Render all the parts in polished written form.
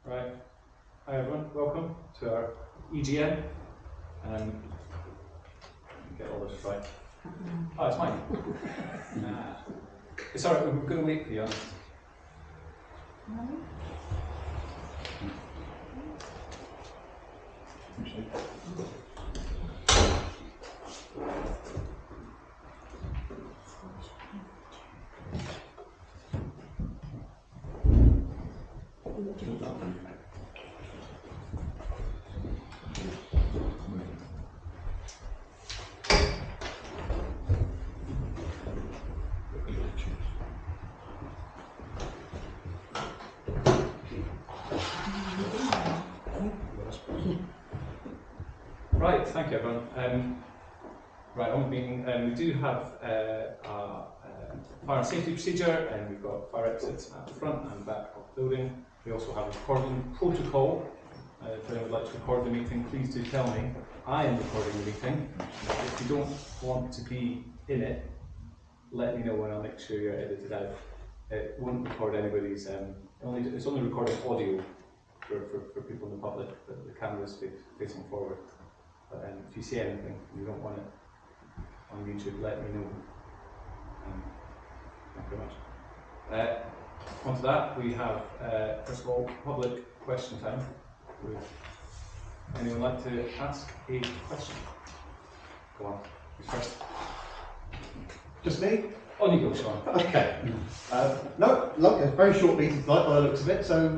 Right. Hi everyone, welcome to our EGM. Get all this right. Oh, it's mine. It's alright, we're going to wait for you. Right, thank you everyone. Right, on the meeting, we do have a fire and safety procedure, and we've got fire exits at the front and back of the building. We also have a recording protocol. If anyone would like to record the meeting, please do tell me. I am recording the meeting. If you don't want to be in it, let me know and I'll make sure you're edited out. It won't record anybody's, it's only recording audio for people in the public, but the camera's facing forward. But if you see anything and you don't want it on YouTube, let me know. Thank you very much. On to that, we have, first of all, public question time. Would anyone like to ask a question? Go on, who's first? Just me? On you go, Sean. Okay. No, look, a very short meeting tonight by the looks of it, so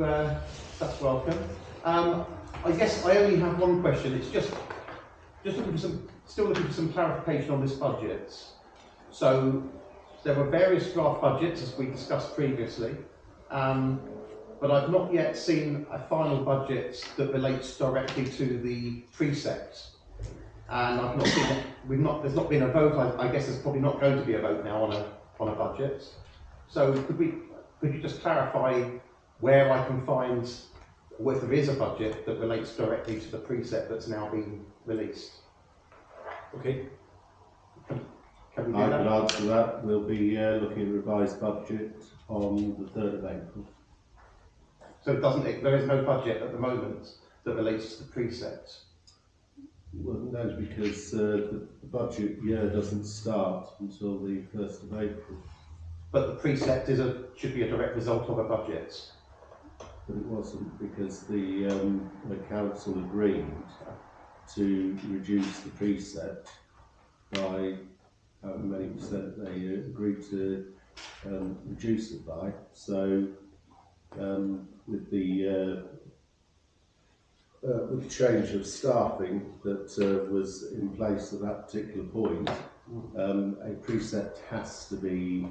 that's welcome. I guess I only have one question. It's just looking for still looking for some clarification on this budget. So there were various draft budgets, as we discussed previously, but I've not yet seen a final budget that relates directly to the precept. And I've not seen it. There's not been a vote. I guess there's probably not going to be a vote now on a budget. So could you just clarify where I can find, or if there is a budget that relates directly to the precept that's now been released? Okay. Can we do I that? can answer that. We'll be looking at revised budget on the 3rd of April. So there is no budget at the moment that relates to the precept? Well, no, because the budget year doesn't start until the 1st of April. But the precept should be a direct result of a budget. But it wasn't, because the council agreed to reduce the precept by how many percent they agreed to reduce it by. So with the change of staffing that was in place at that particular point, a precept has to be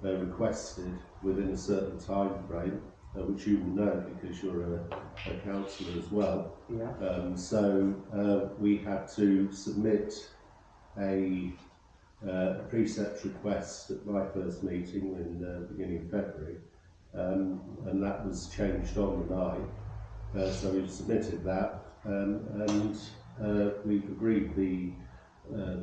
requested within a certain time frame, which you will know because you're a councillor as well. Yeah. So we had to submit a precept request at my first meeting in the beginning of February, and that was changed on the 9th. So we've submitted that, and we've agreed the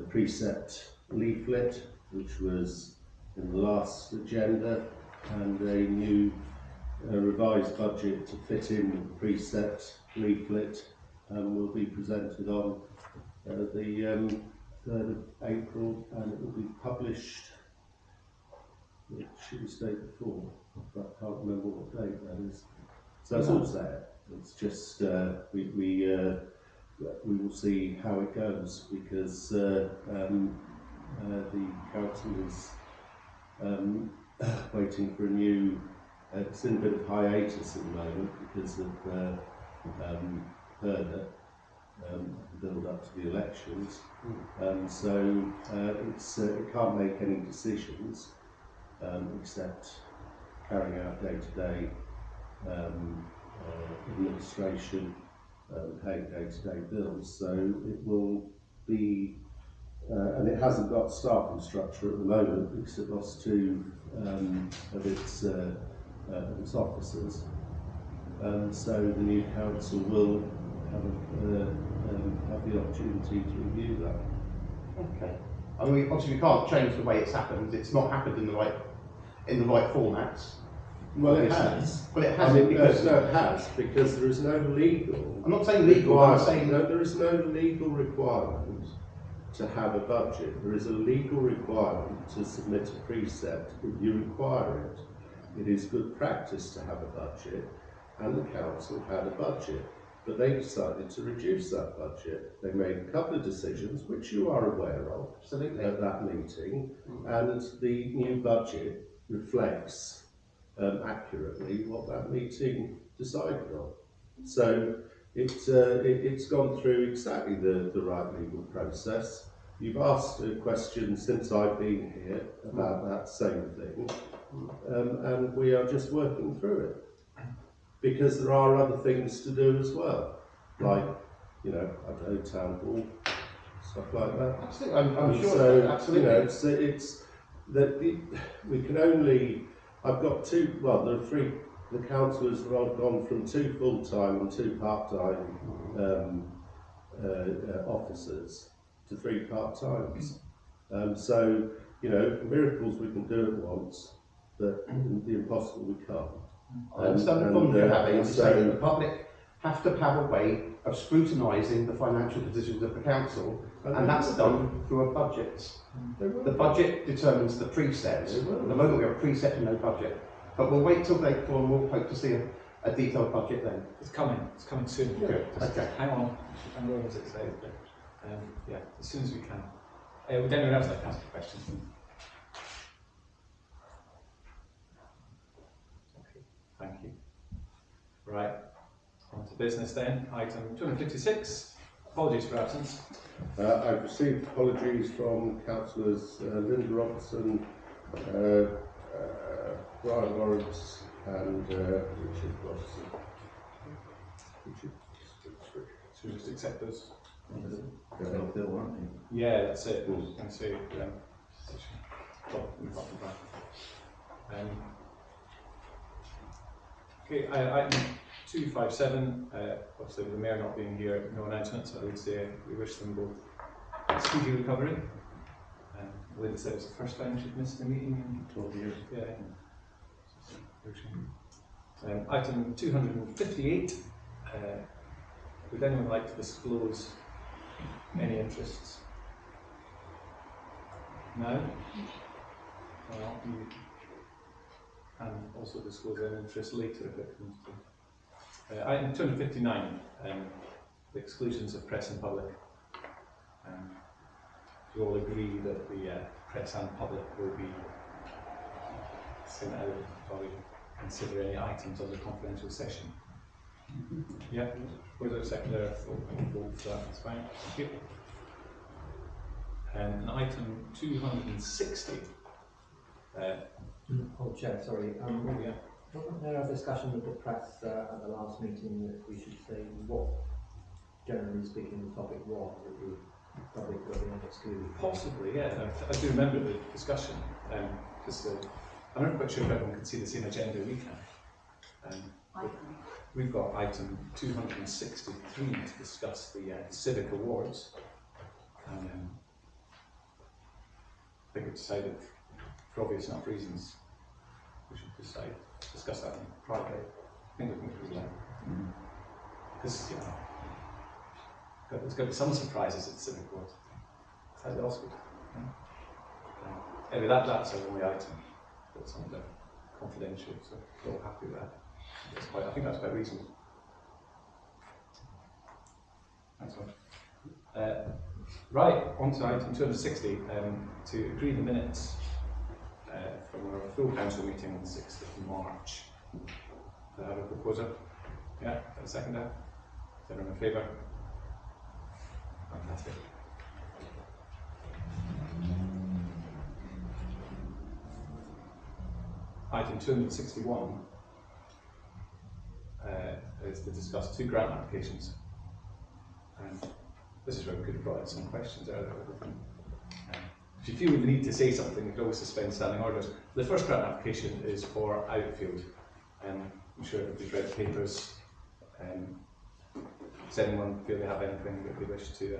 precept leaflet, which was in the last agenda, and a new revised budget to fit in with the precept leaflet will be presented on the 3rd of April, and it will be published the Tuesday before. I can't remember what date that is. So it's all there. It's just we will see how it goes, because the council is waiting for a new. It's in a bit of hiatus at the moment because of Herder, build up to the elections. So it can't make any decisions except carrying out day-to-day administration, paying day-to-day bills. So it will be, and it hasn't got staffing structure at the moment because it lost 2 of its officers. So the new council will have the opportunity to review that. Okay. I mean, obviously we can't change the way it's happened. It's not happened in the right formats. Well, it has. Well, it I hasn't mean, because no, it has, because there is no legal. I'm not saying legal. I'm saying no, there is no legal requirement to have a budget. There is a legal requirement to submit a precept if you require it. It is good practice to have a budget, and the council had a budget, but they decided to reduce that budget. They made a couple of decisions, which you are aware of, absolutely. at that meeting, and the new budget reflects accurately what that meeting decided on. So it's gone through exactly the right legal process. You've asked a question since I've been here about that same thing, and we are just working through it. Because there are other things to do as well, like, you know, I don't know, town hall, stuff like that. Absolutely, I'm sure. So, Absolutely. you know, so it's that we can only. I've got two. Well, there are three. The councillors have all gone from 2 full-time and 2 part-time officers to 3 part-times. So, you know, miracles we can do at once, but the impossible we can't. I understand the problem you're having. I'm just so- saying that the public have to have a way of scrutinising the financial positions of the council, and that's done through a budget. The budget determines the precept. At the moment we have a precept and no budget. But we'll wait till April and we'll hope to see a detailed budget then. It's coming soon. Good. Just Okay. hang on, and where was it say? Yeah, as soon as we can. Would anyone else like to ask a question? Okay, thank you. Right, on to business then. Item 256. Apologies for absence. I've received apologies from councillors Linda Robertson, Brian Lawrence and Richard Robertson. Should we just accept those? Yeah. Yeah, that's it. I was going to say, well, we've got them back. Okay, item 257, obviously with the Mayor not being here, no announcements, I would say we wish them both speedy recovery. Linda said it was the first time she'd missed a meeting in 12 years. Yeah. Item 258, would anyone like to disclose any interests? No? Well, you can also disclose an interest later if it comes to. Item 259, the exclusions of press and public. Do you all agree that the press and public will be sent out while we consider any items on the confidential session? Yeah, was there a second there? Vote for that, that's fine. Thank you. And item 260. Oh, Chair, sorry. Yeah. Wasn't there a discussion with the press at the last meeting that we should say what, generally speaking, the topic was that the public were being excluded? Possibly, yeah. I do remember the discussion, because I'm not quite sure if everyone can see the same agenda we can. We've got item 263 to discuss the civic awards, and I think we've decided, for obvious enough reasons, we should discuss that in private. I think we can do that. Because, you know, there's got to be some surprises at the civic awards. It's like the Oscars. Anyway, that's our only item that's under confidential, so we're all happy with that. I think that's quite reasonable. Thanks, one. Right, on to item 260, to agree the minutes from our full council meeting on the 6th of March. Do I have a proposer? Yeah, a seconder? Is everyone in favour? Fantastic. Item 261 is to discuss 2 grant applications. This is where we could have brought in some questions earlier. If you feel you need to say something, you can always suspend standing orders. The first grant application is for Outfield. I'm sure everybody's read the papers. Does anyone feel they have anything that they wish to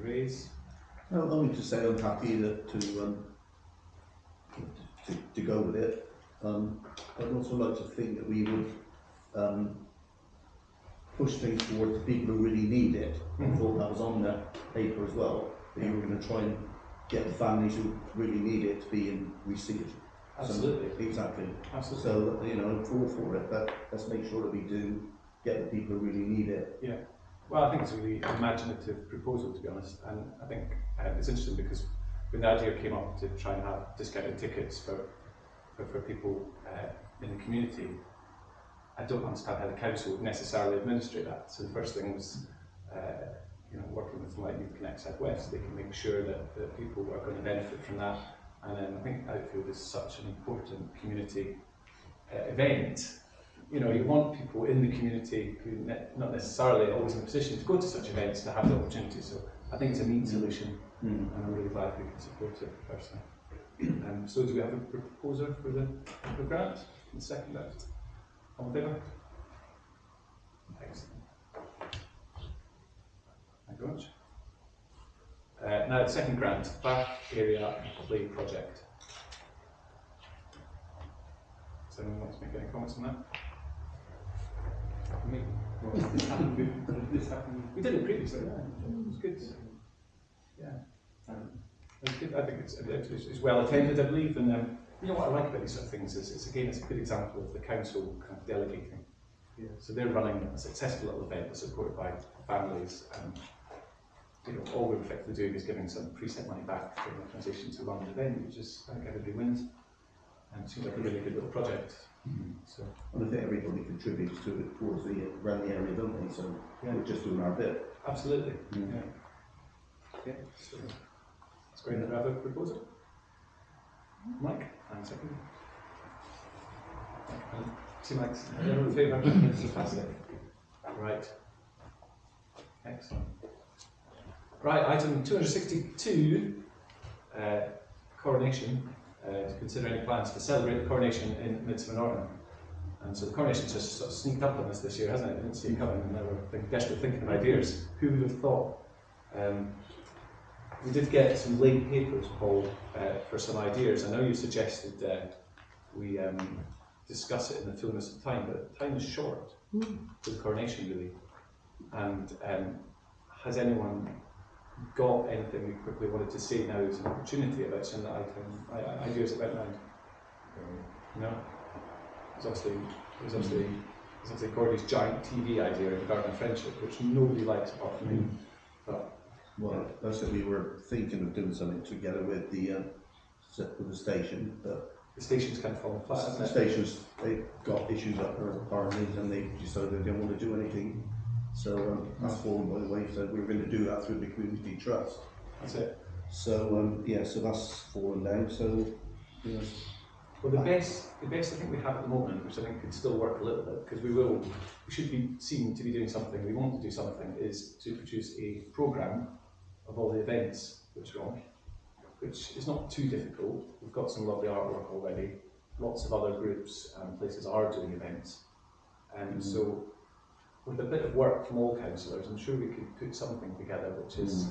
raise? Well, only to say I'm happy that to go with it. I'd also like to think that we would push things forward to people who really need it. I thought that was on the paper as well, that you were going to try and get the families who really need it to be in receipt. Absolutely. Exactly. Absolutely. So, you know, I'm all for it, but let's make sure that we do get the people who really need it. Yeah. Well, I think it's a really imaginative proposal, to be honest, and I think it's interesting because when the idea came up to try and have discounted tickets for people in the community, I don't understand how the council would necessarily administrate that. So the first thing was, you know, working with like Youth Connect South West, they can make sure that people are going to benefit from that. And then I think Outfield is such an important community event. You know, you want people in the community who not necessarily always in a position to go to such events to have the opportunity. So I think it's a neat solution, and I'm really glad we can support it personally. So do we have a proposer for the grant? The second left. All in favour? Excellent. Thank you very much. Now the second grant, Back Area Play Project. Does anyone want to make any comments on that? Me? We did it previously, yeah. It was good. Yeah. It was good. I think it's well attended, I believe, and you know what I like about these sort of things is it's a good example of the council kind of delegating. Yeah. So they're running a successful little event that's supported by families, and you know, all we're effectively doing is giving some preset money back to the organisation to run the event, which is, I think everybody wins, and it seems like a really good little project. So, And I think everybody contributes to it towards around the area, don't they? So yeah, we're just doing our bit. absolutely. Yeah. Okay. So it's great that we have a proposal. Mike, and second. Two mics. Everyone in favour? Fantastic. Right. Excellent. Right, item 262, coronation. To consider any plans to celebrate the coronation in Midsummer Norton. And so the coronation's just sort of sneaked up on us this year, hasn't it? We didn't see it coming, and now we're desperately thinking of ideas. Who would have thought? We did get some late papers, Paul, for some ideas. I know you suggested we discuss it in the fullness of time, but time is short for the coronation, really. And has anyone got anything we quickly wanted to say now as an opportunity about some of the ideas that went round? No? There's obviously Gordy's giant TV idea of the Garden of Friendship, which nobody likes apart from me. But well, that's that we were thinking of doing something together with the station, but the station's kind of fallen flat, hasn't the it? stations, they've got issues up there apparently, and they decided they don't want to do anything. So that's fallen by the wayside. We were going to do that through the community trust. That's it. So yeah, so that's fallen down. So you know, well, the best I think we have at the moment, which I think could still work a little bit, because we should be seen to be doing something. We want to do something is to produce a programme of all the events which are on, which is not too difficult. We've got some lovely artwork already. Lots of other groups and places are doing events, and so with a bit of work from all councillors, I'm sure we could put something together which is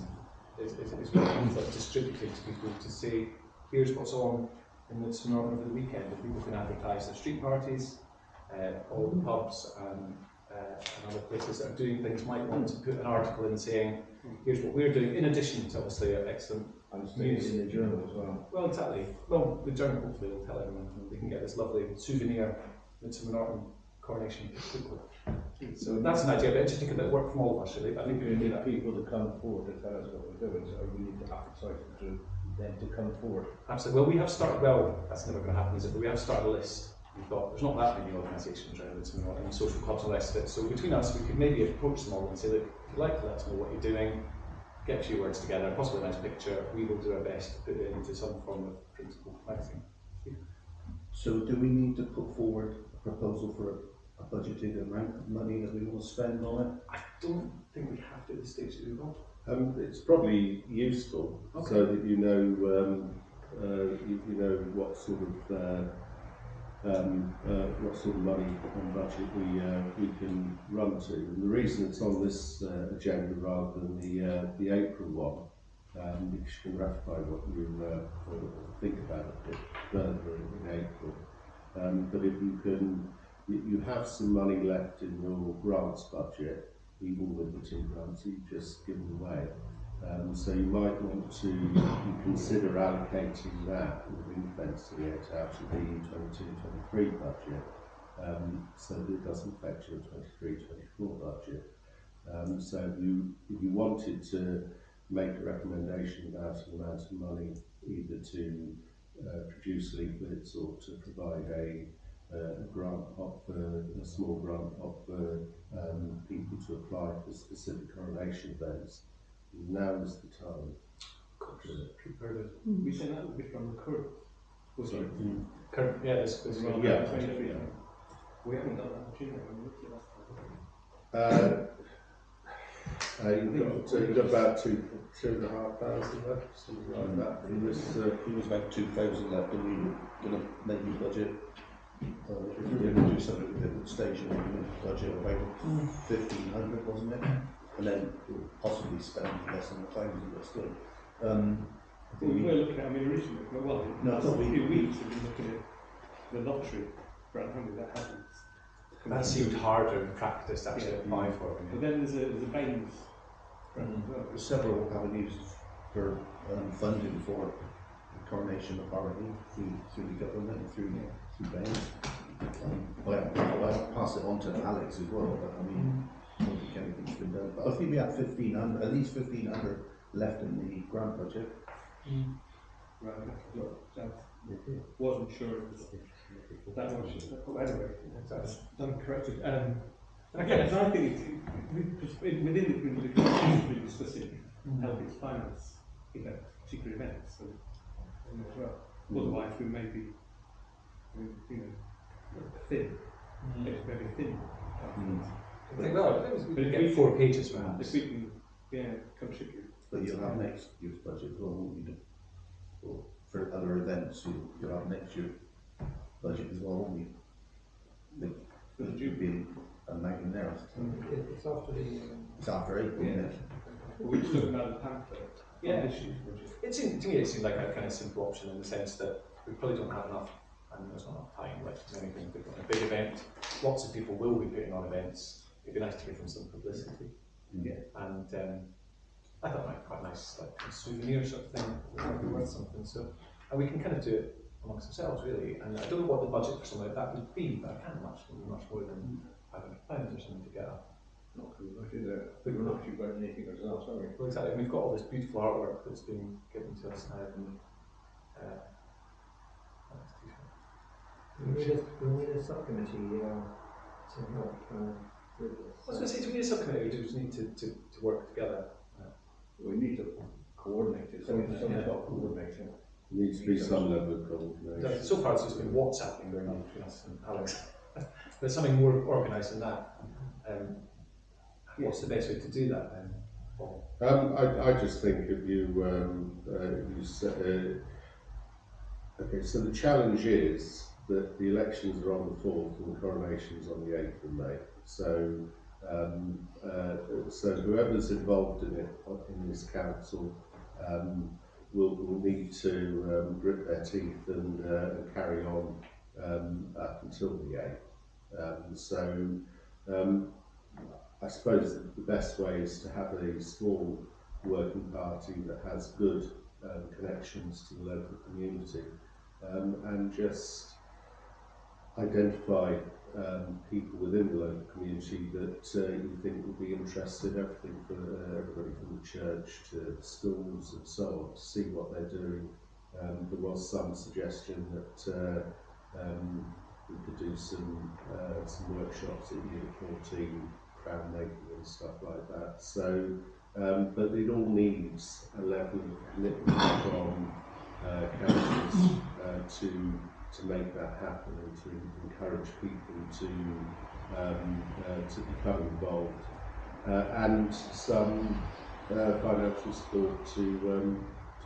worth distributing to people to say, here's what's on in Midsummer Norton over the weekend. If people can advertise their street parties, all the pubs and other places that are doing things might want to put an article in saying, here's what we're doing, in addition to obviously excellent news in the journal as well. Well, exactly. Well, the journal hopefully will tell everyone, and they can get this lovely souvenir Midsummer Norton coronation booklet. So that's an idea, but it just take a bit of work from all of us, really. But I think we need people to come forward to tell us what we're doing, so we need to advertise them to come forward. Absolutely. Well, we have started. Well, that's never going to happen, is it? But we have started a list. We thought there's not that many organisations around Midsummer Norton, and social clubs and the rest of it. So between us, we could maybe approach them all and say, look, if you'd like to let us know what you're doing, get a few words together, possibly a nice picture. We will do our best to put it into some form of printable magazine. So do we need to put forward a proposal for a budgeted amount of money that we want to spend on it? I don't think we have to at this stage, do we, Bob? It's probably useful so that you know you know what sort of money and budget we can run to. And the reason it's on this agenda rather than the April one, because you can ratify what you think about it a bit further in April, But if you can, you have some money left in your grants budget, even with the 2 grants you've just given away. So you might want to consider allocating that and ring-fencing it out of the 22-23 budget, so that it doesn't affect your 23-24 budget. So if you wanted to make a recommendation about an amount of money, either to produce leaflets or to provide a grant pot for a small grant pot for people to apply for specific coronation events, now is the time. We said that would be from the current. Sorry. Current, yeah, this Around Yeah. 23. Yeah. We haven't done that much in there when we looked at last time. You've got about 2,500 left, something like that from this. It was about 2,000 left, and we were going to make the budget. If we were going to do something with the station, we were going to budget about 1,500, wasn't it? And then possibly spend less than 1,000, but still. We were looking at, I mean, originally, well, No, I thought a few weeks we've been looking at the lottery grant, haven't we? That hasn't. That seemed harder in practice to actually Yeah. apply for. But then there's a Baines grant as well. There's several avenues for funding for the coronation authority through the government and through Baines. I'll pass it on to Alex as well, but I mean, I don't think anything's been done. But I think we have 1,500, at least 1,500 left in the grant budget. Right, look, so wasn't sure it was that much. Anyway, that's done corrected. Again, so I think within the community, we be discussing help its finance events, particular events, so as well. Otherwise, we may be, thin. It's very thin. I think, well, we could get 4 pages perhaps. If we can, contribute. But you'll have next year's budget as well, won't you? Or for other events, you'll have next year's budget as well, won't you? There should be a magnet there. It's after the. It's after April, isn't it? We're just talking about the pamphlet. Yeah. This year's budget. To me, it seemed like a kind of simple option in the sense that we probably don't have enough, and there's not enough time. Like many things, we've got a big event. Lots of people will be putting on events. It'd be nice to give them some publicity. Yeah. And I thought it might be quite nice, like a souvenir sort of thing. It might be worth something. So, and we can kind of do it amongst ourselves, really. And I don't know what the budget for something like that would be, but I can't imagine much more than £500 or something to get a. Not good, is it? We're not actually got anything ourselves, are we? Well, exactly. And we've got all this beautiful artwork that's been given to us now. And, We need a subcommittee to help with this. I was going to say, do we need a subcommittee? We just need to work together. We need to coordinate it. Someone's got to coordinate it. There needs to be some level of coordination. So far, it's just been WhatsApping going on between us and Alex. There's something more organised than that. What's the best way to do that then, Paul? I just think if okay, so the challenge is that the elections are on the 4th and the coronation is on the 8th of May. So, so whoever's involved in it, in this council, will need to grit their teeth and carry on up until the 8th. I suppose the best way is to have a small working party that has good connections to the local community and just identify people within the local community that you think would be interested, everything for everybody from the church to the schools and so on, to see what they're doing. There was some suggestion that we could do some workshops at Unit 14, crown making and stuff like that. So, but it all needs a level of commitment from councils to make that happen and to encourage people to become involved and some financial support to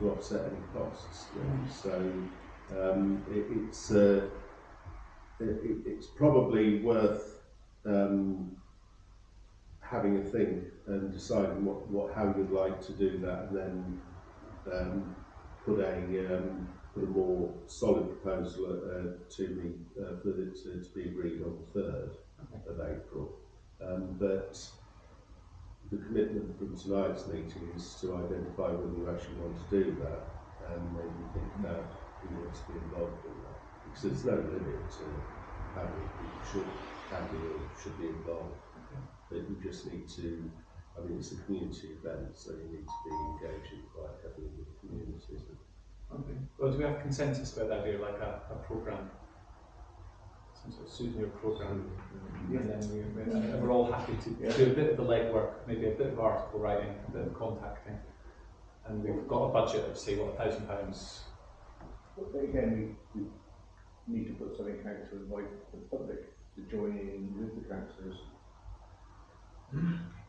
offset any costs. So it's probably worth having a think and deciding how you'd like to do that, and then put put a more solid proposal to me for it to be agreed on the 3rd of April. But the commitment from tonight's meeting is to identify whether you actually want to do that and maybe think about who wants to be involved in that. Because there's no limit to how many people should be involved. But you just need to, I mean, it's a community event, so you need to be engaging quite heavily with the community. Okay. Well, do we have consensus about that idea, like a programme? Some sort of souvenir programme? And then we're all happy to do a bit of the legwork, maybe a bit of article writing, a bit of contacting. And we've got a budget of, say, what, £1,000? But again, we need to put something out to invite the public to join in with the councillors.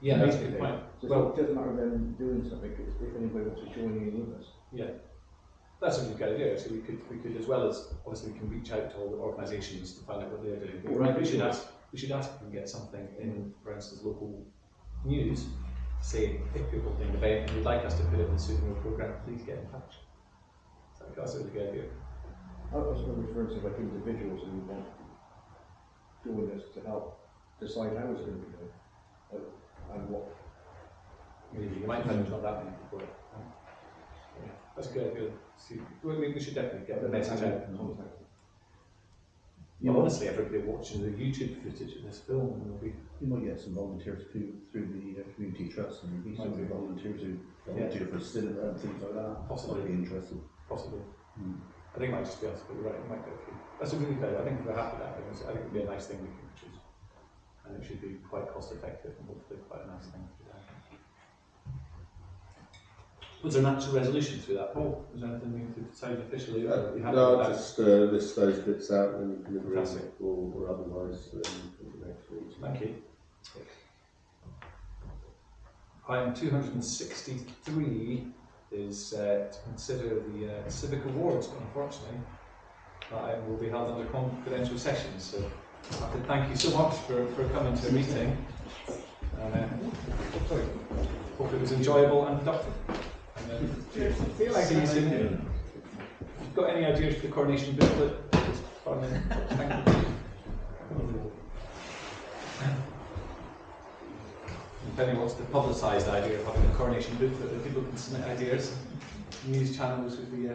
Yeah, that's a good point. So Well, it doesn't matter them doing something, it's if anybody wants to join in with us. yeah, that's a really good idea. So we could, as well as obviously, we can reach out to all the organisations to find out what they're doing. But right, we should ask if we can get something in, for instance, local news, say if people think of it and would like us to put it in the souvenir programme, please get in touch. So that's a really good idea. I was referring to like individuals who want to join us to help decide how it's going to be done and what. Maybe you might find there's not that many people. Yeah, that's a good idea. See, we should definitely get the message out. Yeah, honestly, everybody watching the YouTube footage of this film, and there'll be. You might get some volunteers through the community trust, and maybe some volunteers who volunteer for cinema and things like that. Possibly. Might be interesting. Possibly. I think it might just be us, but you're right, it might go a few. That's a really good idea. I think if we're happy with that, I think it would be a nice thing we can produce. And it should be quite cost effective and hopefully quite a nice thing to do. Was there an actual resolution through that, Paul? Was there anything we need to decide officially? Or we had No, just list those bits out and you can agree Fantastic. or otherwise for the next week. Thank you. Item 263 is to consider the civic awards, but unfortunately that item will be held under confidential sessions. So I have to thank you so much for coming to a meeting. And hope it was enjoyable and productive. And see you soon. If you've got any ideas for the coronation booklet, just fire them in. Thank you. If anyone wants to publicise the idea of having a coronation booklet, that people can submit ideas, news channels would be